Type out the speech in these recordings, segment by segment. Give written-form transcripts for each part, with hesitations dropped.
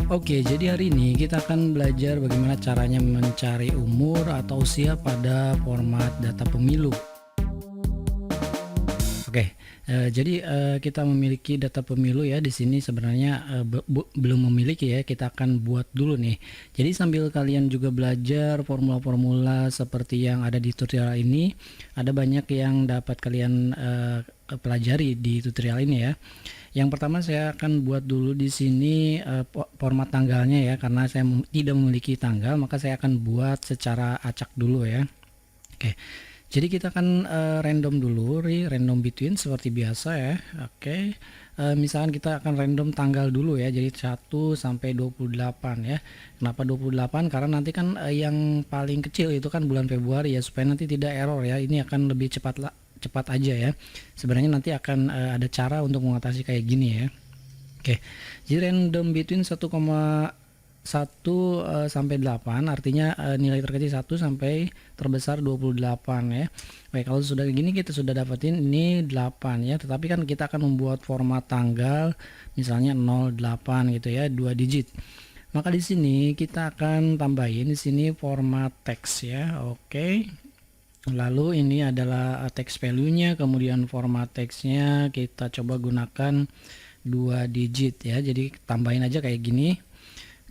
Oke, jadi hari ini kita akan belajar bagaimana caranya mencari umur atau usia pada format data pemilu. Oke, jadi kita memiliki data pemilu ya di sini sebenarnya belum memiliki ya, kita akan buat dulu nih. Jadi sambil kalian juga belajar formula-formula seperti yang ada di tutorial ini, ada banyak yang dapat kalian pelajari di tutorial ini ya. Yang pertama saya akan buat dulu di sini format tanggalnya ya, karena saya tidak memiliki tanggal, maka saya akan buat secara acak dulu ya. Oke. Jadi kita akan random dulu, random between seperti biasa ya. Oke. Misalkan kita akan random tanggal dulu ya. Jadi 1 sampai 28 ya. Kenapa 28? Karena nanti kan yang paling kecil itu kan bulan Februari ya, supaya nanti tidak error ya. Ini akan lebih cepat aja ya. Sebenarnya nanti akan ada cara untuk mengatasi kayak gini ya. Oke. Jadi random between 1,1 sampai 8 artinya nilai terkecil 1 sampai terbesar 28 ya. Baik, kalau sudah gini kita sudah dapetin ini 8 ya, tetapi kan kita akan membuat format tanggal misalnya 08 gitu ya, 2 digit. Maka di sini kita akan tambahin di sini format teks ya. Oke. Lalu ini adalah text value-nya, kemudian format teksnya kita coba gunakan 2 digit ya. Jadi tambahin aja kayak gini.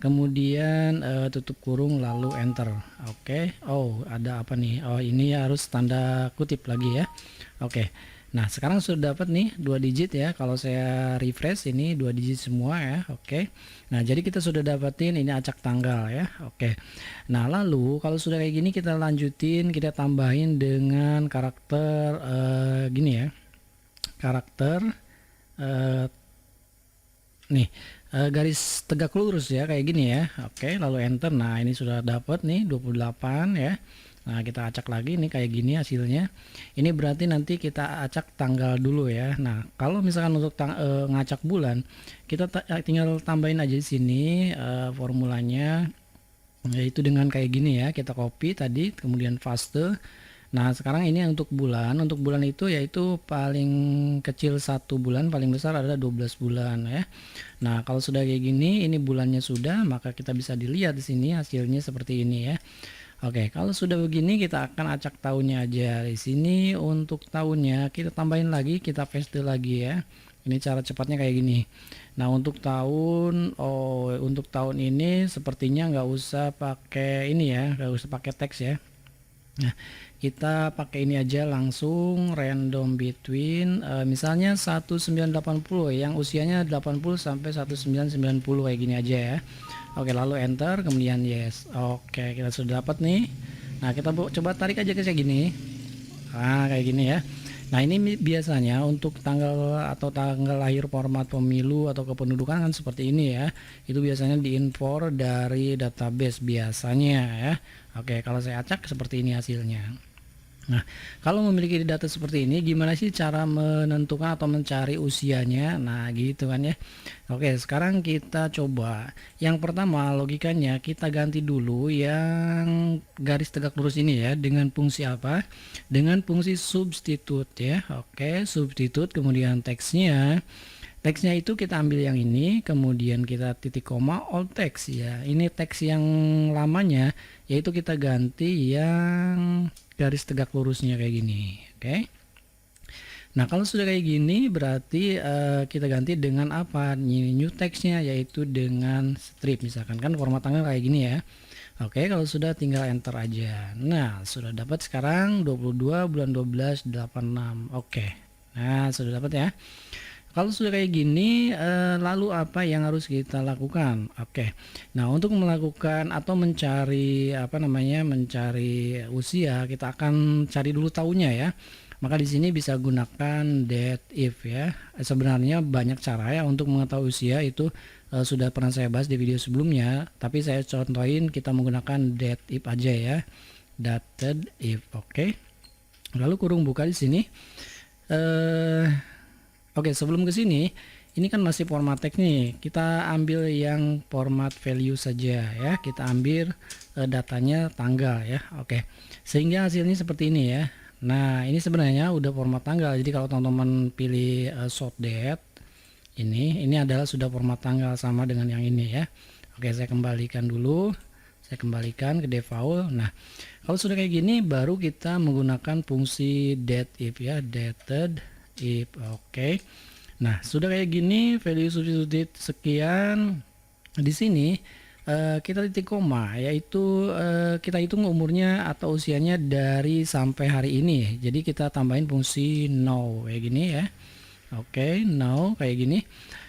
Kemudian tutup kurung lalu enter. Oke. Oh, ada apa nih? Oh, ini harus tanda kutip lagi ya. Oke. Nah, sekarang sudah dapat nih 2 digit ya. Kalau saya refresh ini 2 digit semua ya. Oke. Nah, jadi kita sudah dapetin ini acak tanggal ya. Oke. Nah, lalu kalau sudah kayak gini kita lanjutin, kita tambahin dengan karakter gini ya. Karakter nih garis tegak lurus ya, kayak gini ya. Oke, lalu enter. Nah, ini sudah dapat nih 28 ya. Nah, kita acak lagi nih kayak gini hasilnya. Ini berarti nanti kita acak tanggal dulu ya. Nah, kalau misalkan untuk ngacak bulan, kita tinggal tambahin aja di sini formulanya, yaitu dengan kayak gini ya. Kita copy tadi, kemudian paste. Nah, sekarang ini untuk bulan itu yaitu paling kecil 1 bulan, paling besar adalah 12 bulan ya. Nah, kalau sudah kayak gini, ini bulannya sudah, maka kita bisa dilihat di sini hasilnya seperti ini ya. Oke, kalau sudah begini kita akan acak tahunnya aja. Di sini untuk tahunnya kita tambahin lagi, kita paste lagi ya. Ini cara cepatnya kayak gini. Nah, untuk tahun ini sepertinya nggak usah pakai ini ya, nggak usah pakai teks ya. Nah, kita pakai ini aja langsung random between misalnya 1980 yang usianya 80 sampai 1990 kayak gini aja ya. Oke, lalu enter, kemudian yes. Oke, kita sudah dapat nih. Nah, kita coba tarik aja ke kayak gini. Nah, kayak gini ya. Nah, ini biasanya untuk tanggal atau tanggal lahir format pemilu atau kependudukan kan seperti ini ya. Itu biasanya diimpor dari database biasanya ya. Oke, kalau saya acak seperti ini hasilnya. Nah, kalau memiliki data seperti ini, gimana sih cara menentukan atau mencari usianya? Nah, gitu kan ya. Oke, sekarang kita coba. Yang pertama, logikanya kita ganti dulu yang garis tegak lurus ini ya. Dengan fungsi apa? Dengan fungsi substitute ya. Oke, substitute, kemudian teksnya. Teksnya itu kita ambil yang ini, kemudian kita titik koma all text ya. Ini teks yang lamanya, yaitu kita ganti yang garis tegak lurusnya kayak gini. Oke. Nah, kalau sudah kayak gini berarti kita ganti dengan apa? New textnya yaitu dengan strip misalkan, kan format tanggal kayak gini ya. Oke, kalau sudah tinggal enter aja. Nah, sudah dapat sekarang 22 bulan 12 86. Oke. Nah, sudah dapat ya. Kalau sudah kayak gini, lalu apa yang harus kita lakukan? Oke. Nah, untuk melakukan atau mencari mencari usia, kita akan cari dulu tahunnya ya. Maka di sini bisa gunakan that if ya. Sebenarnya banyak cara ya untuk mengetahui usia, itu sudah pernah saya bahas di video sebelumnya, tapi saya contohin kita menggunakan that if aja ya. Dated if. Oke. Lalu kurung buka di sini. Oke, sebelum ke sini, ini kan masih format teks nih. Kita ambil yang format value saja ya. Kita ambil datanya tanggal ya. Oke. Sehingga hasilnya seperti ini ya. Nah, ini sebenarnya udah format tanggal. Jadi kalau teman-teman pilih short date, ini adalah sudah format tanggal sama dengan yang ini ya. Oke, saya kembalikan dulu. Saya kembalikan ke default. Nah, kalau sudah kayak gini baru kita menggunakan fungsi dateIf ya, dateIf. Oke. Nah, sudah kayak gini, value substitute sekian. Di sini kita titik koma, yaitu kita hitung umurnya atau usianya dari sampai hari ini. Jadi kita tambahin fungsi now kayak gini ya. Oke, now kayak gini.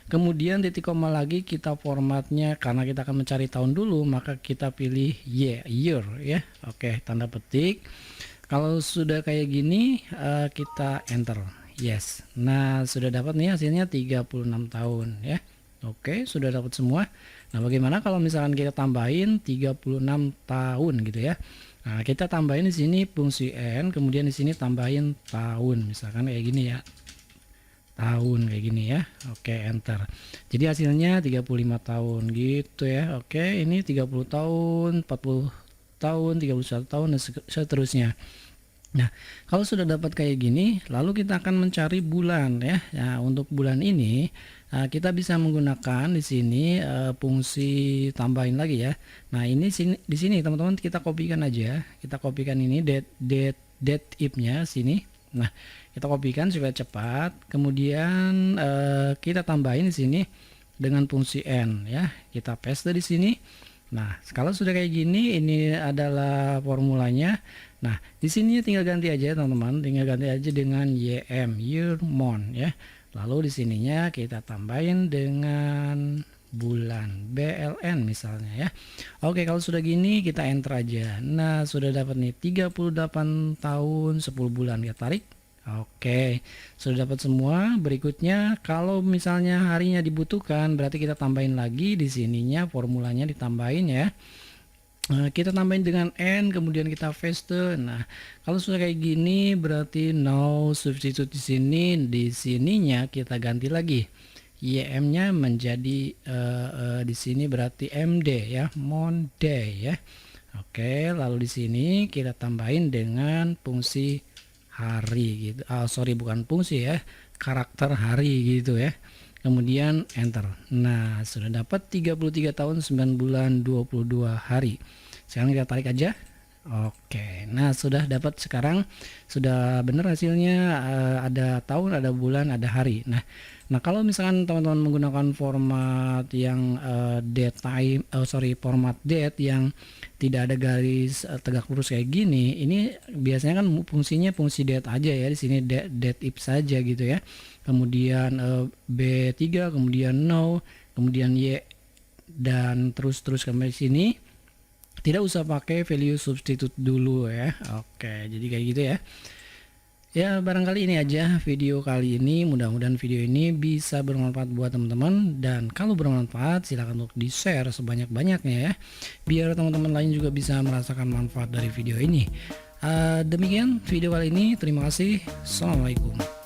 Kemudian titik koma lagi, kita formatnya karena kita akan mencari tahun dulu, maka kita pilih year ya. Oke, tanda petik. Kalau sudah kayak gini kita enter. Yes. Nah, sudah dapat nih hasilnya 36 tahun ya. Oke, sudah dapat semua. Nah, bagaimana kalau misalkan kita tambahin 36 tahun gitu ya. Nah, kita tambahin di sini fungsi n, kemudian di sini tambahin tahun, misalkan kayak gini ya. Tahun kayak gini ya. Oke, enter. Jadi hasilnya 35 tahun gitu ya. Oke, ini 30 tahun, 40 tahun, 31 tahun dan seterusnya. Nah, kalau sudah dapat kayak gini, lalu kita akan mencari bulan ya. Nah, untuk bulan ini kita bisa menggunakan di sini fungsi tambahin lagi ya. Nah, ini di sini teman-teman kita kopikan aja. Kita kopikan ini dateIf-nya sini. Nah, kita kopikan supaya cepat. Kemudian kita tambahin di sini dengan fungsi n ya. Kita paste di sini. Nah, kalau sudah kayak gini, ini adalah formulanya. Nah, di sini tinggal ganti aja teman-teman, tinggal ganti aja dengan year month ya. Lalu di sininya kita tambahin dengan bulan BLN misalnya ya. Oke, kalau sudah gini kita enter aja. Nah, sudah dapat nih 38 tahun 10 bulan, kita tarik. Oke, sudah dapat semua. Berikutnya kalau misalnya harinya dibutuhkan, berarti kita tambahin lagi di sininya formulanya ditambahin ya. Kita tambahin dengan n, kemudian kita paste. Nah, kalau sudah kayak gini berarti now substitute di sininya kita ganti lagi. YM-nya menjadi di sini berarti MD ya, Monday ya. Oke, lalu di sini kita tambahin dengan fungsi hari gitu. Sorry, bukan fungsi ya, karakter hari gitu ya. Kemudian enter. Nah, sudah dapat 33 tahun 9 bulan 22 hari. Sekarang kita tarik aja. Oke, nah sudah dapat sekarang, sudah benar hasilnya, ada tahun, ada bulan, ada hari. Nah kalau misalkan teman-teman menggunakan format yang format date yang tidak ada garis tegak lurus kayak gini, ini biasanya kan fungsinya fungsi date aja ya, di sini dateIf saja gitu ya. Kemudian B3, kemudian now, kemudian Y, dan terus sampai sini. Tidak usah pakai value substitute dulu ya. Oke, jadi kayak gitu ya. Ya, barangkali ini aja video kali ini. Mudah-mudahan video ini bisa bermanfaat buat teman-teman, dan kalau bermanfaat silahkan untuk di share sebanyak-banyaknya ya, biar teman-teman lain juga bisa merasakan manfaat dari video ini. Demikian video kali ini. Terima kasih. Assalamualaikum.